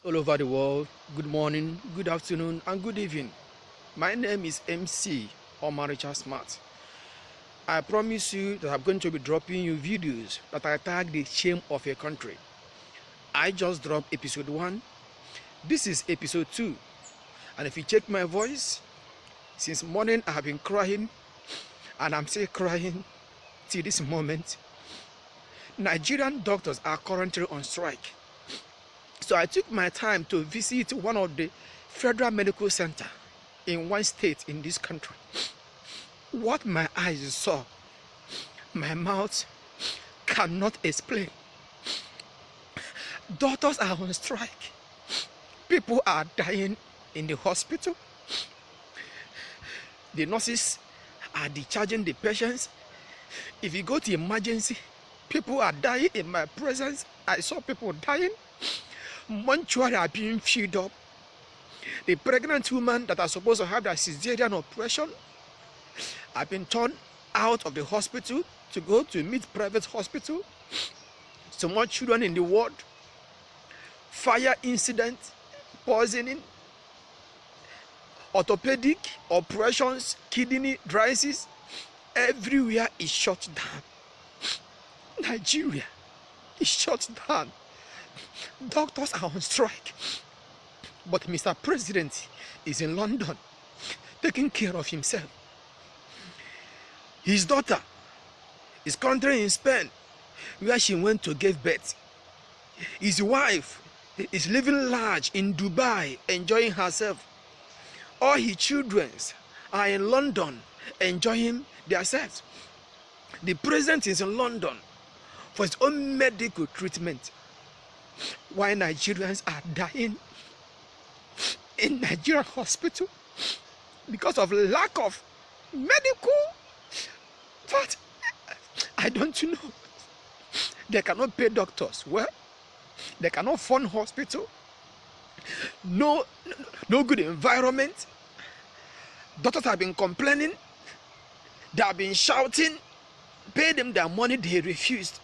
all over the world. Good morning, good afternoon, and good evening. My name is MC Omaricha Smart. I promise you that I'm going to be dropping you videos that I tag the shame of a country. I just dropped episode 1. This is episode 2. And if you check my voice, since morning I have been crying, and I'm still crying till this moment. Nigerian doctors are currently on strike. So I took my time to visit one of the federal medical centers in one state in this country. What my eyes saw, my mouth cannot explain. Doctors are on strike. People are dying in the hospital. The nurses are discharging the patients. If you go to emergency, people are dying in my presence. I saw people dying. Mortuary are being filled up. The pregnant women that are supposed to have their cesarean operation have been turned out of the hospital to go to meet private hospital. So much children in the ward. Fire incident, poisoning, orthopedic operations, kidney dialysis, everywhere is shut down. Nigeria is shut down. Doctors are on strike. But Mr. President is in London taking care of himself. His daughter is currently in Spain where she went to give birth. His wife is living large in Dubai enjoying herself. All his children are in London enjoying themselves. The president is in London for his own medical treatment. Why Nigerians are dying in Nigerian hospital because of lack of medical. But I don't know. They cannot pay doctors well. They cannot fund hospital. No good environment. Doctors have been complaining. They have been shouting. Pay them their money, they refused.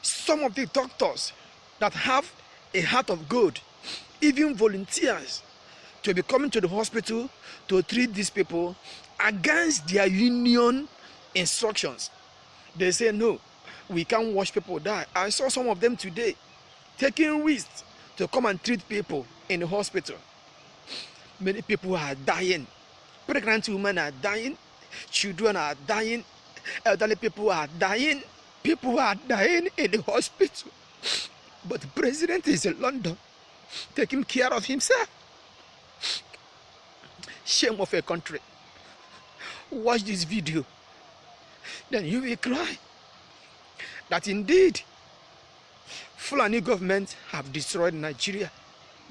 Some of the doctors that have a heart of gold, even volunteers to be coming to the hospital to treat these people against their union instructions. They say, no, we can't watch people die. I saw some of them today taking risks to come and treat people in the hospital. Many people are dying. Pregnant women are dying. Children are dying. Elderly people are dying. People are dying in the hospital. But the president is in London taking care of himself. Shame of a country. Watch this video. Then you will cry that indeed Fulani government have destroyed Nigeria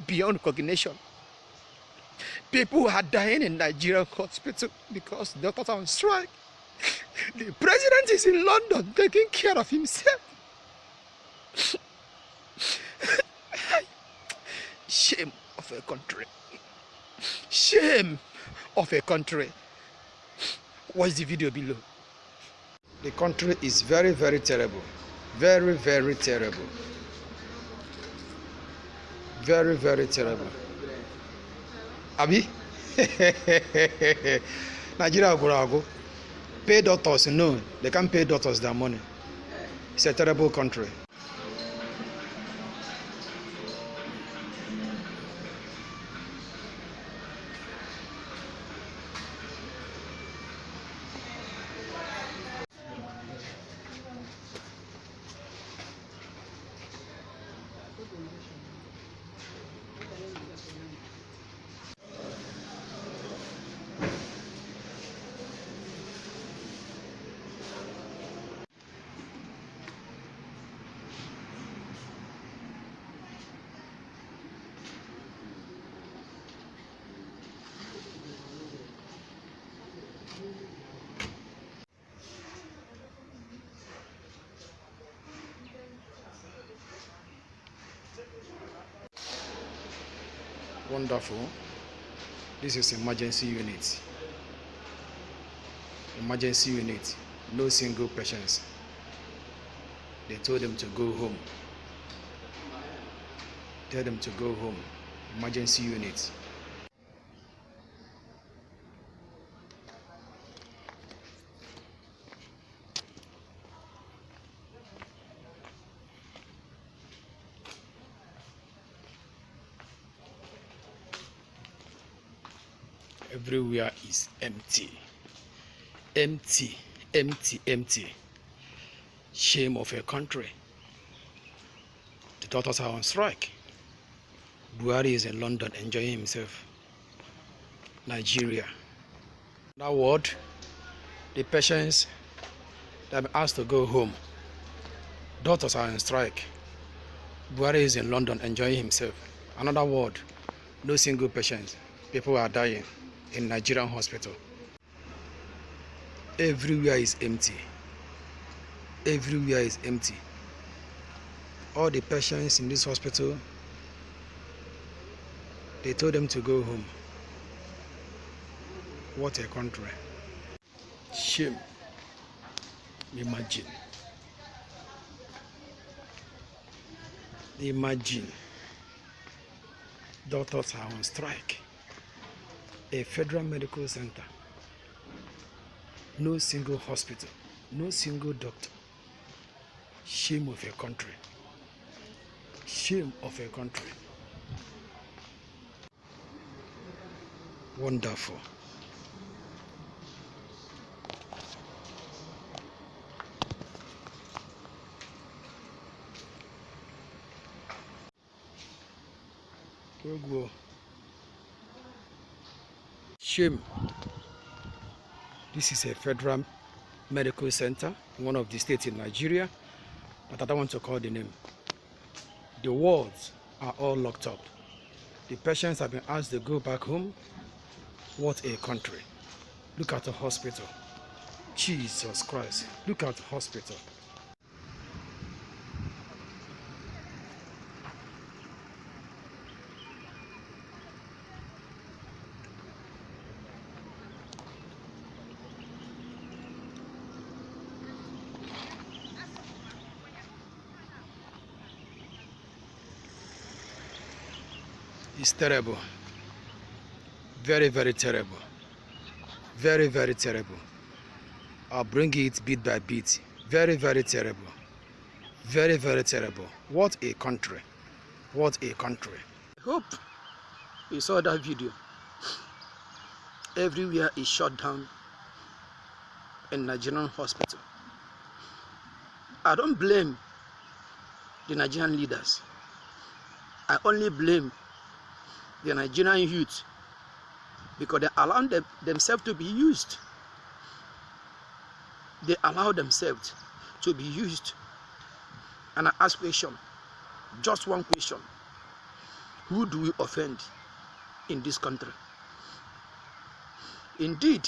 beyond recognition. People are dying in Nigerian hospital because doctors are on strike. The president is in London taking care of himself. Shame of a country. Shame of a country. Watch the video below. The country is very, very terrible. Very, very terrible. Very, very terrible. Abi? Nigeria go. Pay doctors, no, they can't pay doctors their money. It's a terrible country. Wonderful. This is emergency unit. Emergency unit. No single patients. They told them to go home. Tell them to go home. Emergency unit. Everywhere is empty. Empty, empty, empty. Shame of a country. The doctors are on strike. Buhari is in London enjoying himself. Nigeria. In that word, the patients that have been asked to go home. Doctors are on strike. Buhari is in London enjoying himself. Another word, no single patients. People are dying in Nigerian hospital. Everywhere is empty. Everywhere is empty. All the patients in this hospital, they told them to go home. What a country. Shame. Imagine. Imagine. Doctors are on strike. A federal medical center. No single hospital. No single doctor. Shame of a country. Shame of a country. Wonderful. Go. Shame. This is a federal medical center in one of the states in Nigeria, but I don't want to call the name. The wards are all locked up. The patients have been asked to go back home. What a country. Look at the hospital. Jesus Christ. Look at the hospital. It's terrible. Very, very terrible. Very, very terrible. I'll bring it bit by bit. Very, very terrible. Very, very terrible. What a country. What a country. I hope you saw that video. Everywhere is shut down in Nigerian hospital. I don't blame the Nigerian leaders. I only blame the Nigerian youth because they allow themselves to be used. They allow themselves to be used. And I ask question, just one question. Who do we offend in this country? Indeed,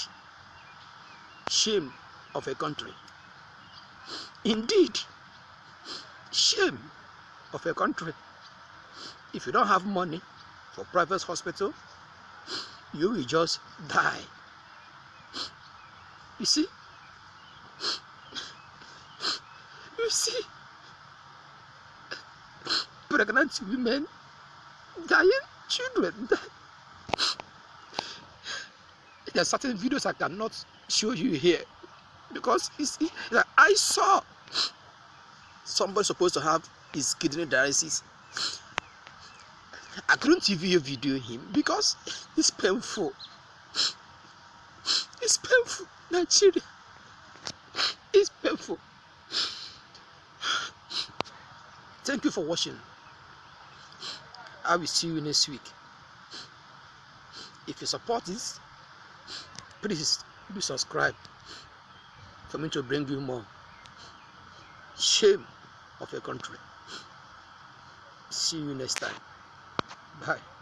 shame of a country. Indeed, shame of a country. If you don't have money for private hospital, you will just die. You see? You see? Pregnant women dying, children dying. There are certain videos I cannot show you here because I saw somebody supposed to have his kidney dialysis. I couldn't video him because it's painful. It's painful. Nigeria. It's painful. Thank you for watching. I will see you next week. If you support this, please do subscribe for me to bring you more. Shame of a country. See you next time. Bye.